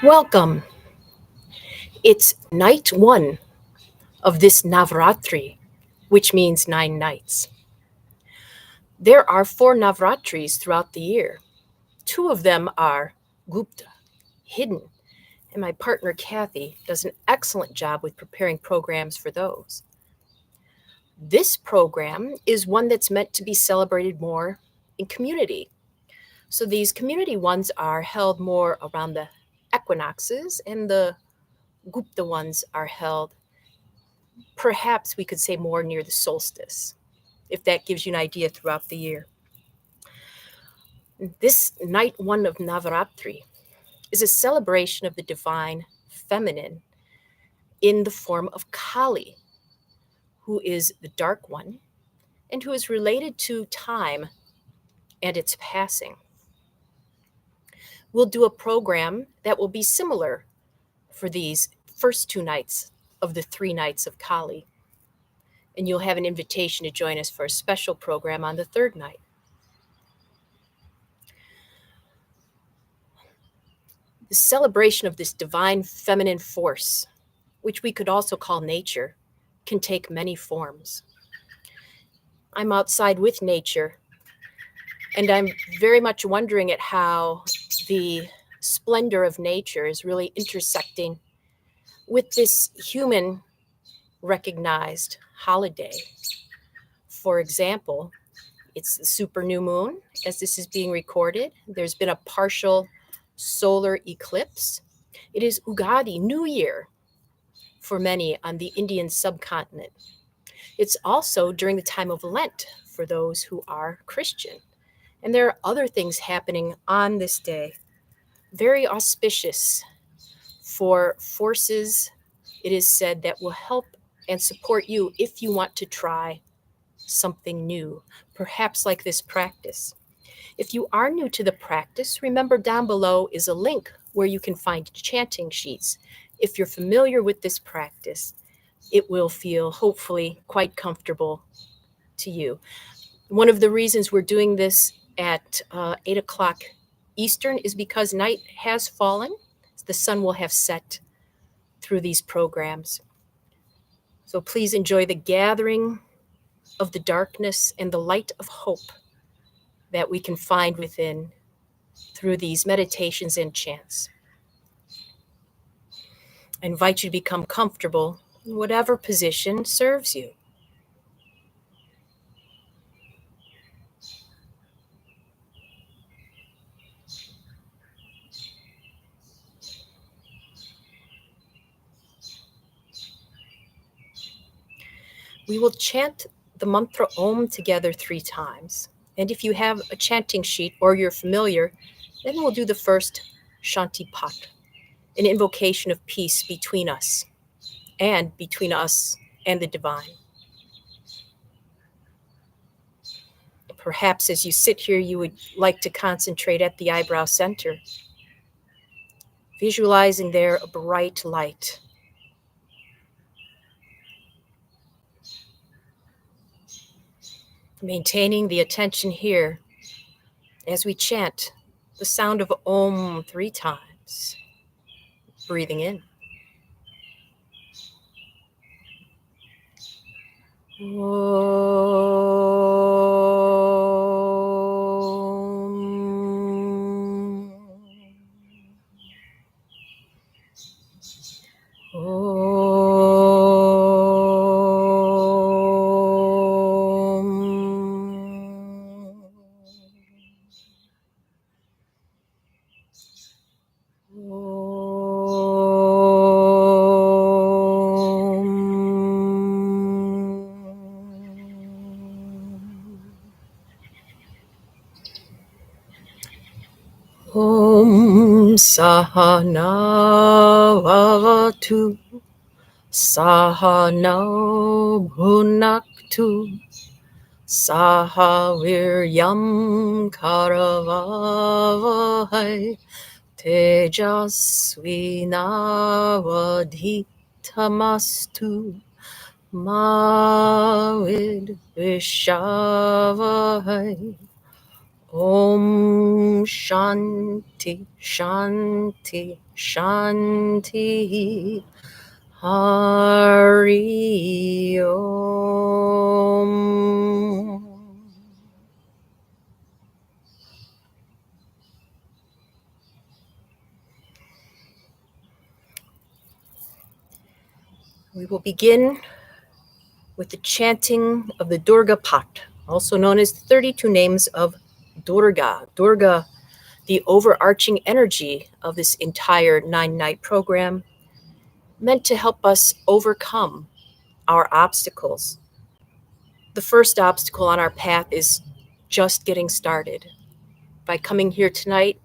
Welcome. It's night one of this Navaratri, which means 9 nights. There are 4 Navaratris throughout the year. 2 of them are Gupta, hidden, and my partner Kathy does an excellent job with preparing programs for those. This program is one that's meant to be celebrated more in community. So these community ones are held more around the equinoxes, and the Gupta ones are held perhaps we could say more near the solstice, if that gives you an idea throughout the year. This night one of Navaratri is a celebration of the divine feminine in the form of Kali, who is the dark one and who is related to time and its passing. We'll do a program that will be similar for these first 2 nights of the 3 nights of Kali. And you'll have an invitation to join us for a special program on the third night. The celebration of this divine feminine force, which we could also call nature, can take many forms. I'm outside with nature, and I'm very much wondering at how the splendor of nature is really intersecting with this human recognized holiday. For example, it's the super new moon as this is being recorded. There's been a partial solar eclipse. It is Ugadi, New Year, for many on the Indian subcontinent. It's also during the time of Lent for those who are Christian. And there are other things happening on this day, very auspicious for forces, it is said, that will help and support you if you want to try something new, perhaps like this practice. If you are new to the practice, remember down below is a link where you can find chanting sheets. If you're familiar with this practice, it will feel hopefully quite comfortable to you. One of the reasons we're doing this at 8 o'clock Eastern is because night has fallen. The sun will have set through these programs. So please enjoy the gathering of the darkness and the light of hope that we can find within through these meditations and chants. I invite you to become comfortable in whatever position serves you. We will chant the mantra Om together 3 times. And if you have a chanting sheet or you're familiar, then we'll do the first Shanti Pat, an invocation of peace between us and the divine. Perhaps as you sit here, you would like to concentrate at the eyebrow center, visualizing there a bright light. Maintaining the attention here as we chant the sound of Om 3 times. Breathing in. Om Sahana Vavatu Sahana Bhunaktu Saha Viryam Karavavahai Tejasvinavadhitamastu Ma Vidvishavahai Om Shanti, Shanti, Shanti. Hari Om. We will begin with the chanting of the Durga Pat, also known as the 32 names of Durga. Durga, the overarching energy of this entire 9-night program, meant to help us overcome our obstacles. The first obstacle on our path is just getting started. By coming here tonight,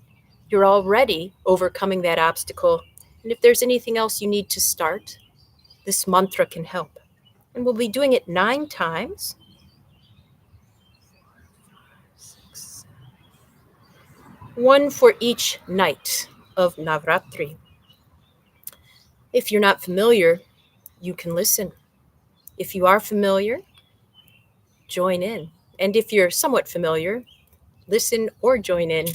you're already overcoming that obstacle. And if there's anything else you need to start, this mantra can help. And we'll be doing it 9 times. 1 for each night of Navaratri. If you're not familiar, you can listen. If you are familiar, join in. And if you're somewhat familiar, listen or join in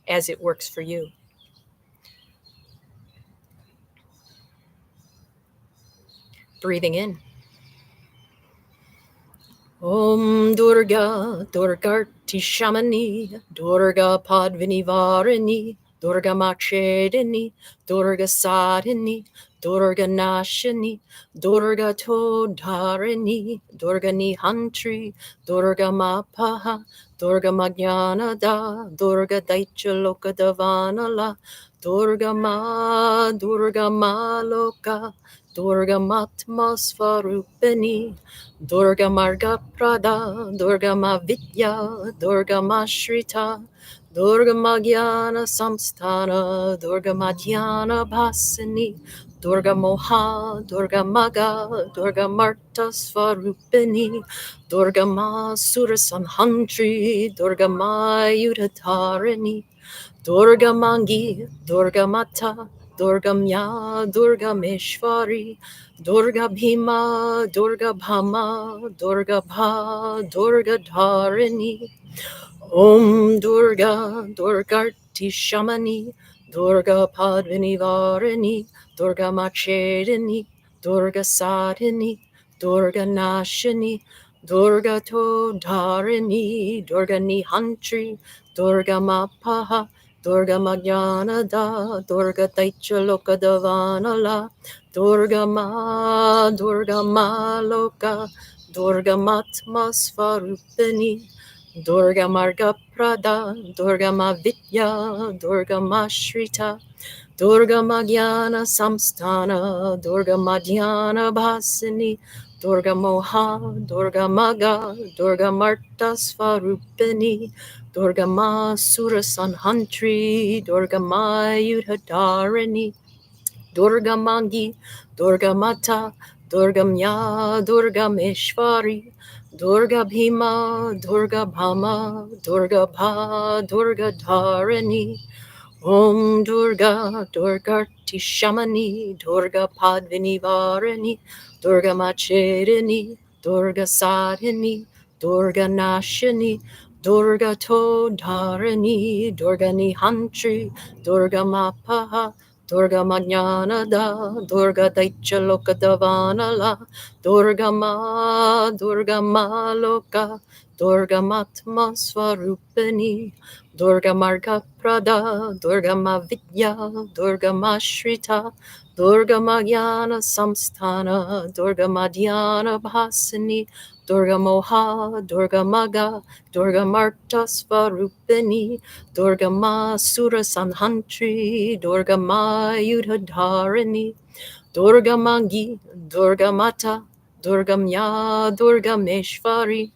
as it works for you. Breathing in. Om Durga, Durgarti Shamani, Durga Padvinivarini, Durga Machedini, Durga Sadhini, Durga Nashini, Durga Todharini, Durga Nihantri, Durga Mapaha, Durga Majnanada, Durga Daichaloka Davanala, Durga Maloka, Durga Matma Svarupini, Durga Marga Prada, Durga Ma Vidya, Durga Ma Shrita, Durga Magyana Samstana, Durga Madhyana Bhasini, Durga Moha, Durga Maga, Durga Marta Svarupini, Durga Ma Surasamhantri, Durga Ma Yudhatarini, Durga Mangi, Durga Mata, Durga Mya, Durga Meshwari, Durga Bhima, Durga Bhama, Durga Bha, Durga Dharini, Om Durga, Durgarti Shamani, Durga Padvini Varini, Durga Machedini, Durga Sadhini, Durga Nashini, Durga Todharini, Durga Nihantri, Durga Mapaha, Durga Majnanada, Durga Taichaloka Davanala, Durga Maloka, Durga Matma Svarupini, Durga Marga Prada, Durga Ma Vidya, Durga Ma Shrita, Durga Magyana Samstana, Durga Madhyana Bhasini, Durga Moha, Durga Maga, Durga Marta Svarupini, Durga Ma Surasanhantri, Durga Ma Yudhadarini, Durga Mangi, Durga Mata, Durga Mya, Durga Meshwari, Durga Bhima, Durga Bhama, Durga Bha, Durga Dharini, Om Durga, Durgarti Shamani, Durga Padvini Varani, Durga Machedini, Durga Sadhini, Durga Nashini, Durga Todharini, Durga Nihantri, Durga Mapaha, Durga Majnanada, Durga Daichaloka Davanala, Durga Maloka, Durga Matma Svarupini, Durga Marga Prada, Durga Ma Vidya, Durga Ma Shrita, Durga Magyana Samstana, Durga Madhyana Bhasini, Durga Moha, Durga Maga, Durga Marta Svarupini, Durga Ma Sura Sanhantri, Durga Ma Yudhadharini, Durga Mangi, Durga Mata, Durga Mya, Durga Meshwari,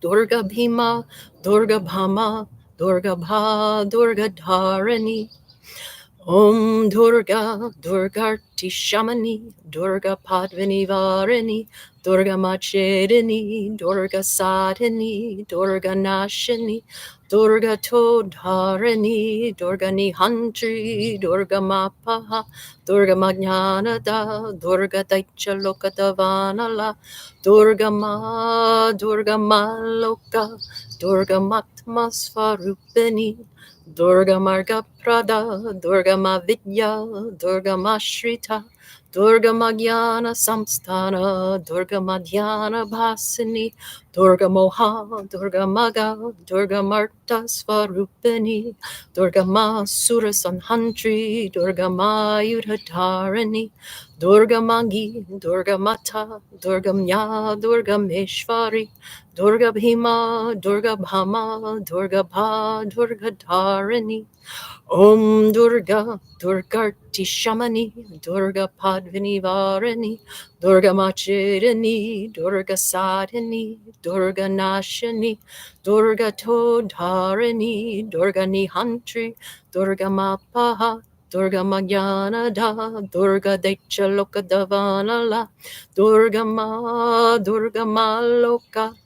Durga Bhima, Durga Bhama, Durga Bha, Durga Dharani, Om Durga, Durgarti Shamani, Durga Padvini Varini, Durga Machedini, Durga Sadhini, Durga Nashini, Durga Todharini, Durga Nihantri, Durga Mapaha, Durga Majnanada, Durga Daichaloka Durga Maloka, Durga Matmasvarupini, Durga Marga Prada, Durga Mavidya, Durga Mashrita, Durga Magyana Samstana, Durga Madhyana Bhasini, Durga Moha, Durga Maga, Durga Marta Svarupini, Durga Ma Sura Sanhantri, Durga Ma Yudhatarani, Durga Mangi, Durga Mata, Durga Mya, Durga Meshvari, Durga Bhima, Durga Bhama, Durga Bha, Durga Dharini, Om Durga, Durgarti Shamani, Durga Padvini Varini, Durga Machidani, Durga Sadhini, Durga Nashini, Durga Todharini, Durga Nihantri, Durga Mapaha, Durga Magyana Da, Durga Dechaloka Davanala, Durga Ma, Durga Maloka,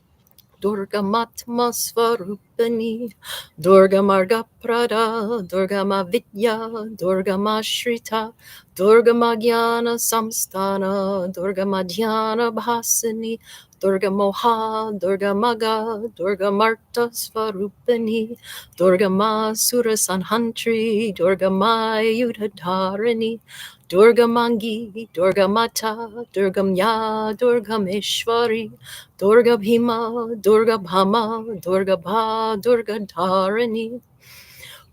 Durga Matma Svarupani, Durga Marga Prada, Durga Mavidya, Durga Mashrita, Durga Magyana Samstana, Durga Madhyana Bhasani, Durga Moha, Durga Maga, Durga Marta Svarupani, Durga Ma Sura Sanhantri, Durga Ma Yudharini, Durga Mangi, Durga Mata, Durga Mya, Durga Meshwari, Durga Bhima, Durga Bhama, Durga Bha, Durga Dharani,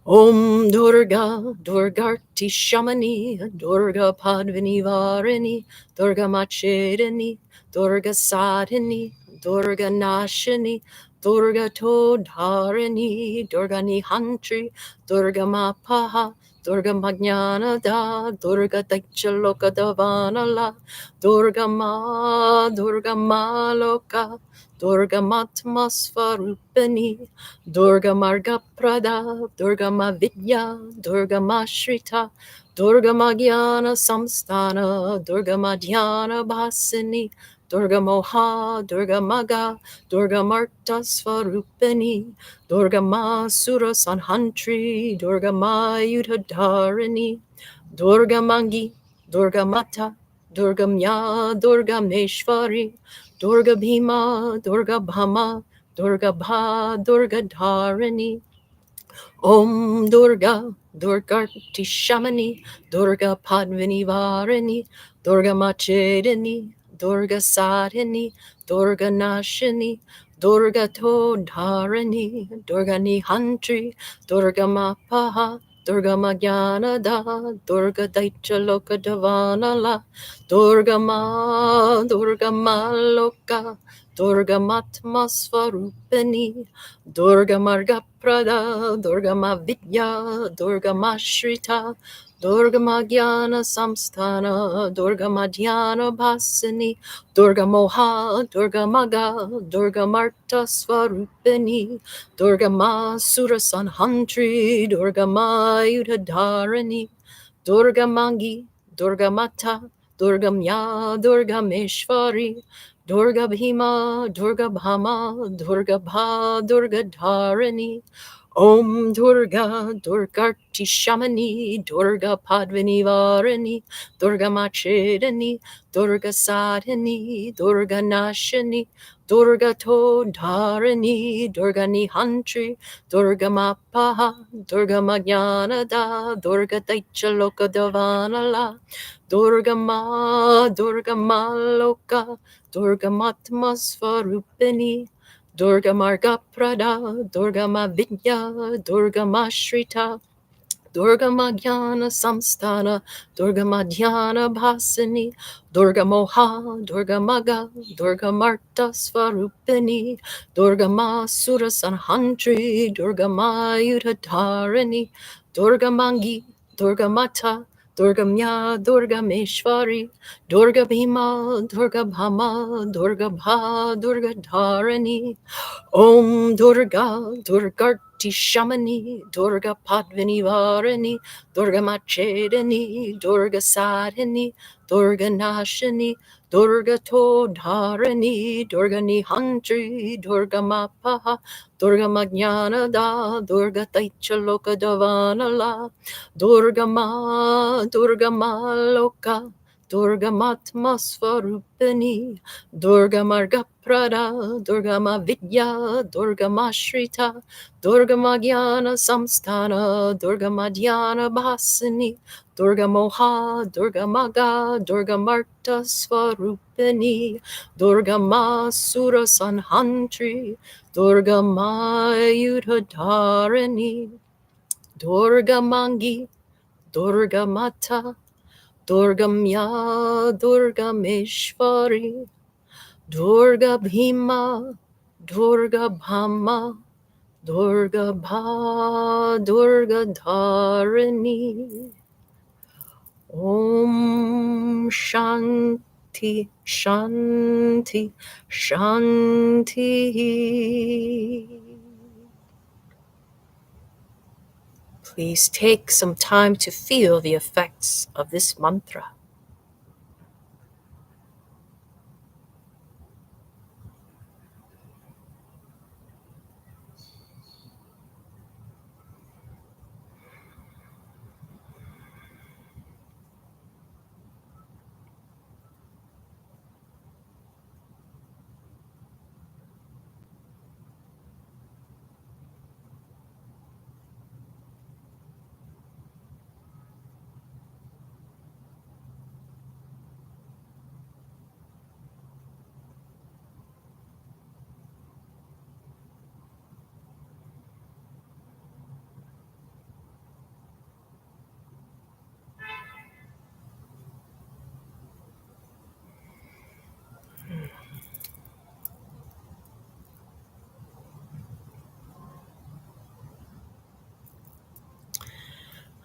Om Durga, Durgarti Shamani, Durga Padvini Varini, Durga Machedani, Durga Sadhini, Durga Nashini, Durga Todharini, Durga Nihantri, Durga Mapaha, Durga Majnana Da, Durga Daichaloka Davanala, Durga Ma, Durga Maloka, Durga Matmasvarupani, Durga Marga Prada, Durga Mavidya, Durga Mashrita, Durga Magyana Samstana, Durga Madhyana Bhasini, Durga Moha, Durga Maga, Durga Marta Svarupani, Durga Ma Sura Sanhantri, Durga Ma Yudharini, Durga Mangi, Durga Mata, Durga Mya, Durga Meshvari, Durga Bhima, Durga Bhama, Durga Bha, Durga Dharani, Om Durga, Durgarti Shamani, Durga Padvini Varini, Durga Machedani, Durga Sadhini, Durga Nashini, Durga Todharani, Durga Nihantri, Durga Mapaha, Durga Magyana Da, Durga Daichaloka Davanala, Durga Ma, Durga Maloka, Durga Matmasvarupani, Durga Marga Prada, Durga Mavidya, Durga Mashrita, Durga Magyana Samstana, Durga Madhyana Bhasani, Durga Moha, Durga Maga, Durga Marta Svarupani, Durga Ma Sura Sanhantri, Durga Ma Yudhadarani, Durga Mangi, Durga Mata, Durga Mya, Durga Meshvari, Durga Bhima, Durga Bhama, Durga Bha, Durga Dharani, Om Durga, Durgarti Shamani, Durga Padvini Varani, Durga Machedani, Durga Sadhini, Durga Nashini, Durga Todharani, Durga Nihantri, Durga Mapaha, Durga Majnana Da, Durga Daichaloka Davanala, Durga Ma, Durga Maloka, Durga Matmasvarupini, Durga Marga Prada, Durga Mavidya, Durga Mashrita, Durga Madhyana Samstana, Durga Madhyana Bhasini, Durga Moha, Durga Maga, Durga Marta Svarupini, Durga Ma Sura Sanhantri, Durga Ma Yudhatarani, Durga Mangi, Durga Mata, Durga Mya, Durga Meshvari, Durga Bhima, Durga Bhama, Durga Bha, Durga Dharani, Om Durga, Durgarti Shakti Shamani, Durga Padvini Varani, Durga Machedani, Durga Sadhani, Durga Nashani, Durga Todharani, Durga Nihantri, Durga Mapaha, Durga Majnanada, Durga Taichaloka Davanala, Durga Ma Loka, Durga Matma Swarupani, Durga Marga Prada, Durga Ma Vidya, Durga Ma Shrita, Durga Magyana Samstana, Durga Madhyana Bhasani, Durga Moha, Durga Maga, Durga Marta Swarupani, Durga Ma Sura Sanhantri, Durga Ma Yudhadharani, Durga Mangi, Durga Mata, Durga Mya, Durga Meshvari, Durga Bhima, Durga Bhama, Durga Bha, Durga Dharini. Om Shanti, Shanti, Shanti. Please take some time to feel the effects of this mantra.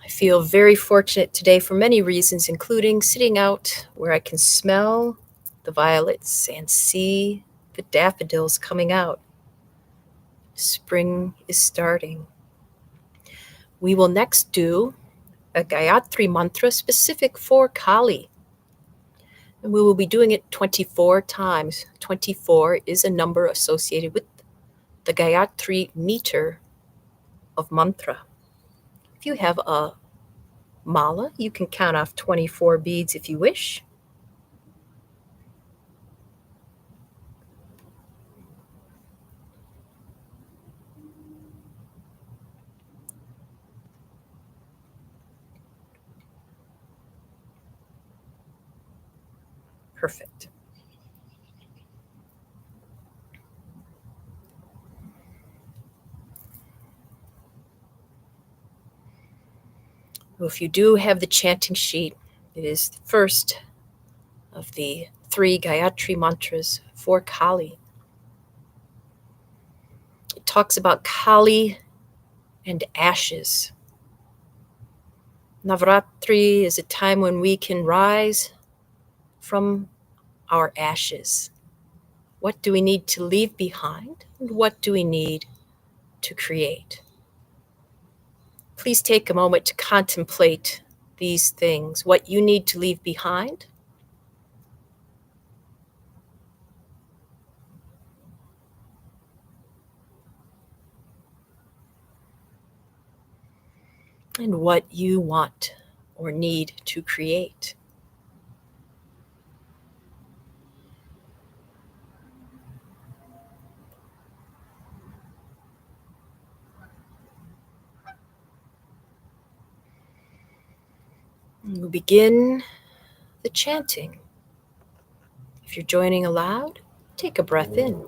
I feel very fortunate today for many reasons, including sitting out where I can smell the violets and see the daffodils coming out. Spring is starting. We will next do a Gayatri mantra specific for Kali. And we will be doing it 24 times. 24 is a number associated with the Gayatri meter of mantra. If you have a mala, you can count off 24 beads if you wish. Perfect. Well, if you do have the chanting sheet, it is the first of the 3 Gayatri mantras for Kali. It talks about Kali and ashes. Navaratri is a time when we can rise from our ashes. What do we need to leave behind? And what do we need to create? Please take a moment to contemplate these things, what you need to leave behind, and what you want or need to create. We'll begin the chanting. If you're joining aloud, take a breath in.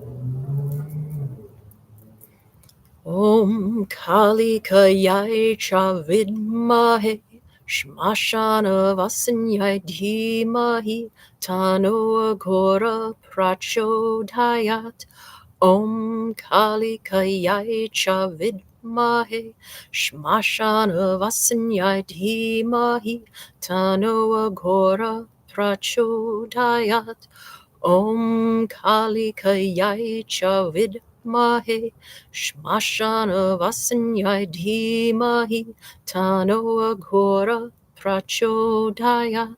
Om Kali Kayai Cha Vidmahe Shmashana Vasanyai Dhimahi Tano Agora Prachodayat. Om Kali Kayai Cha Vidmahe Shmashana Vasanyai Dhimahi Tano Agora Prachodayat. Om Kali Kayai Cha Vidmahe Mahe Shmashana Vasanyai Dhimahi Tano Aghora Prachodayat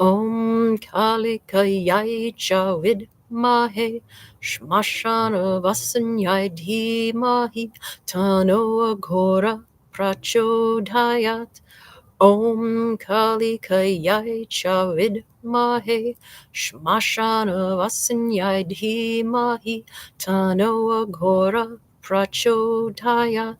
Om Kalikayai Chavid Mahe Shmashana Vasanyai Dhimahi Tano Aghora Prachodayat Om Kali Kayai Chavid Mahe Shmashana Vasanyai Dhimahi Tano Agora Prachodayat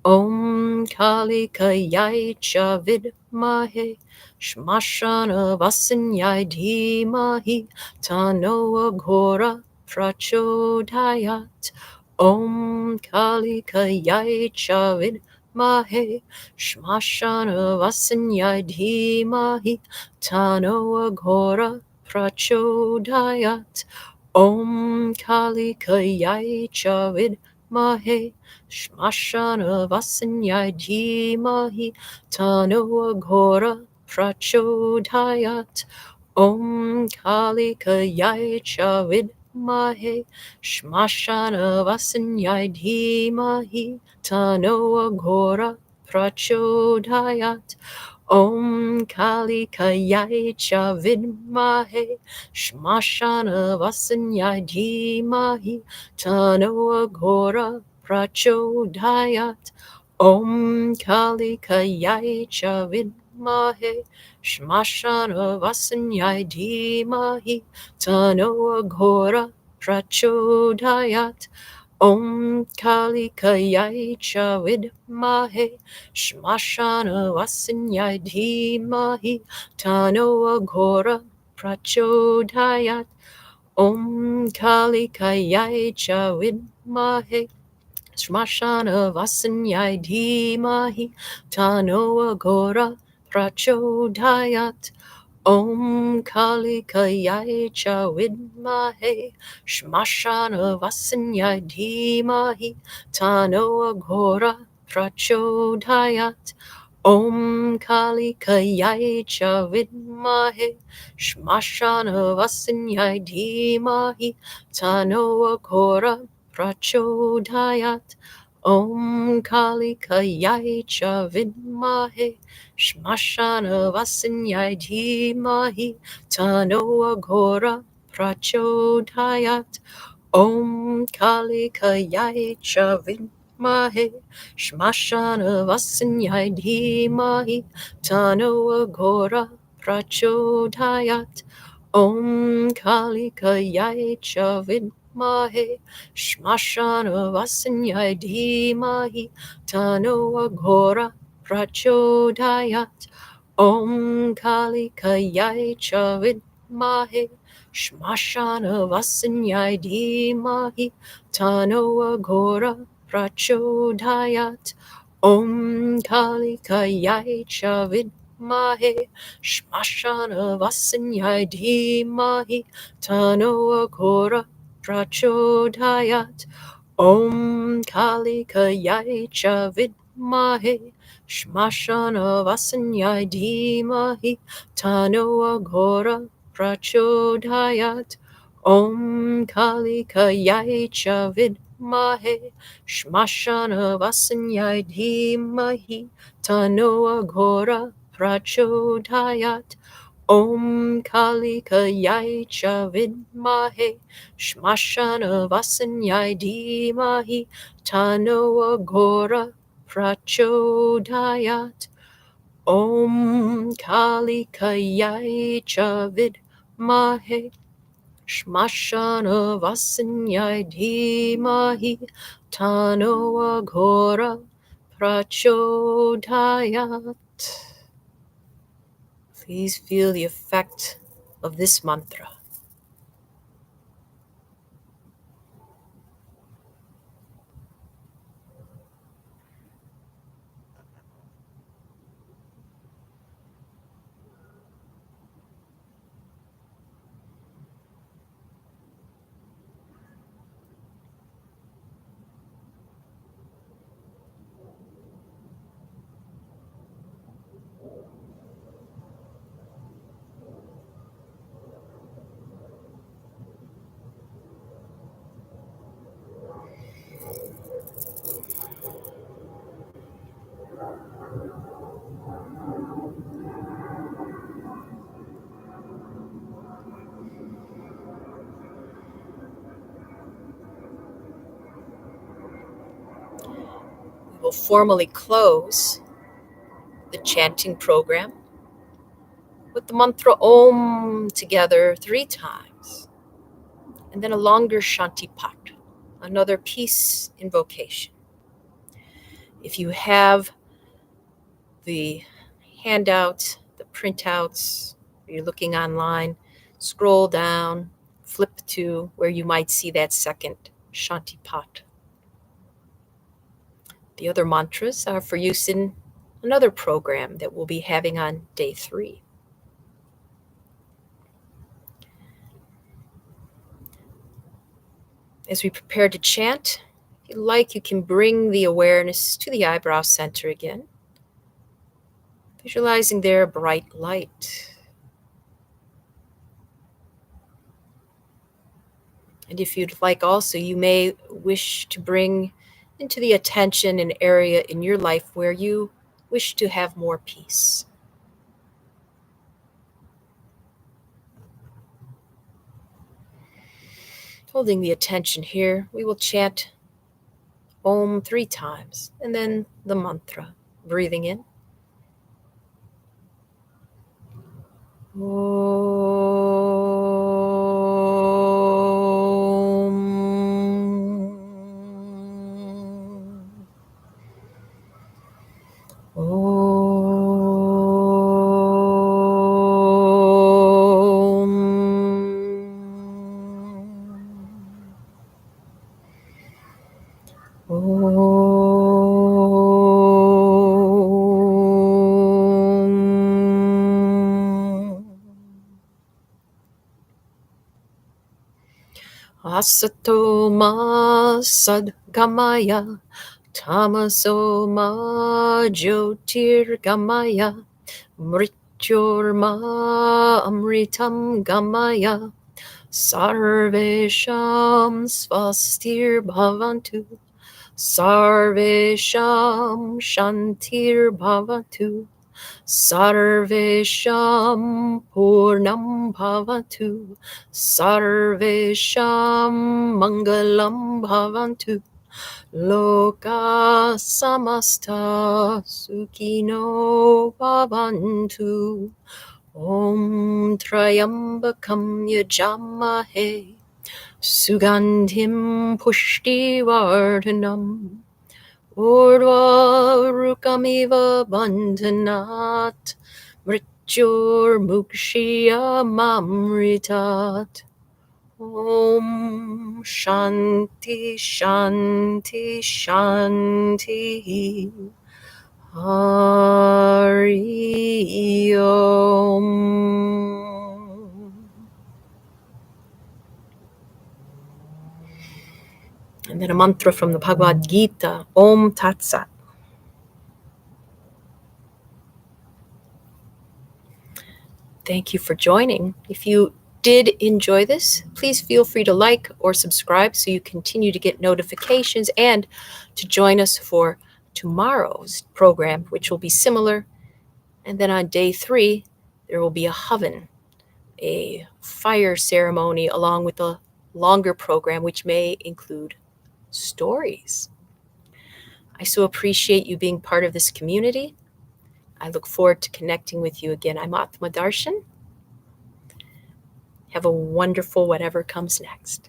Om Kali Kayai Chavid Mahe Shmashana Vasanyai Dhimahi Tano Agora Prachodayat Om Kali Kayai Chavid Mahe Shmashana Vasanyai Dhimahi Tano Agora Prachodayat Om Kali Kayai Chavid Mahe Shmashana Vasanyai Dhimahi Tano Agora Prachodayat Om Kali Kayai Chavid Mahe Shmashana Vasanyai Dhimahi Tano Agora Prachodayat Om Kali Kayai Chavid Mahe Shmashana Vasanyai Dhimahi Tano Agora Prachodayat Om Kali Kayai Chavid Mahe Shmashana Vasanyai Dhimahi Tano Agora Prachodayat Om Kali Kayai Chavid Mahe Shmashana Vasanyai Dhimahi Tano Agora Prachodayat Om Kali Kayai Chavid Mahe Shmashana Vasanyai Dhimahi Tano Agora Prachodayat Om Kali Kayai Chavid Mahe Shmashana Vasanyai Dhimahi Tano Agora Prachodayat Om Kali Kayai Chavid Mahe Shmashana Vasanyai Dhimahi Tano Agora Prachodayat Om Kali Kayai Chavid Mahe Shmashana Vasanyai Dhimahi Tano Agora Prachodayat Om Kali Kayai Chavid Mahe Shmashana Vasanyai Dhimahi Tano Agora Prachodayat Om Kali Kayai Chavid Mahe Shmashana Vasanyai Dhimahi Tano Agora Prachodayat Om Kali Kayai Chavid Mahe Shmashana Vasanyai Dhimahi Tano Agora Prachodayat Om Kali Kayai Chavid Mahe Shmashana Vasanyai Dhimahi Tano Agora Prachodayat Om Kali Kayai Chavid Mahe Shmashana Vasanyai Dhimahi Tano Agora Prachodayat Om Kali Kayai Chavid Mahe Shmashana Vasanyai Dhimahi Tano Agora Prachodayat Om Kali Kayai Chavid Mahe Shmashana Vasanyai Dhimahi Tano Agora Prachodayat Om Kali Kayai Chavid Mahe Shmashana Vasanyai Dhimahi Tano Agora Prachodayat. Please feel the effect of this mantra. We'll formally close the chanting program with the mantra Om together 3 times, and then a longer Shanti Pat, another peace invocation. If you have the handout, the printouts, you're looking online, scroll down, flip to where you might see that second Shanti Pat. The other mantras are for use in another program that we'll be having on day 3. As we prepare to chant, if you like, you can bring the awareness to the eyebrow center again, visualizing there a bright light. And if you'd like also, you may wish to bring into the attention an area in your life where you wish to have more peace. Holding the attention here, we will chant Om 3 times, and then the mantra, breathing in. Asato ma sadgamaya, tamaso ma jyotirgamaya, mrityurma amritam gamaya, sarvesham svastir bhavantu, sarvesham shantir bhavantu, sarvesham purnam bhavantu, sarvesham mangalam bhavantu, loka samasta sukhino bhavantu. Om Trayambakam Yajamahe Sugandhim Pushtivardhanam Urdvarukamiva Bandhanat Mrityur Mukshiyamamritat. Om Shanti Shanti Shanti Hari Om. And then a mantra from the Bhagavad Gita, Om Tat Sat. Thank you for joining. If you did enjoy this, please feel free to like or subscribe so you continue to get notifications and to join us for tomorrow's program, which will be similar. And then on day 3, there will be a havan, a fire ceremony, along with a longer program, which may include stories. I so appreciate you being part of this community. I look forward to connecting with you again. I'm Atma Darshan. Have a wonderful whatever comes next.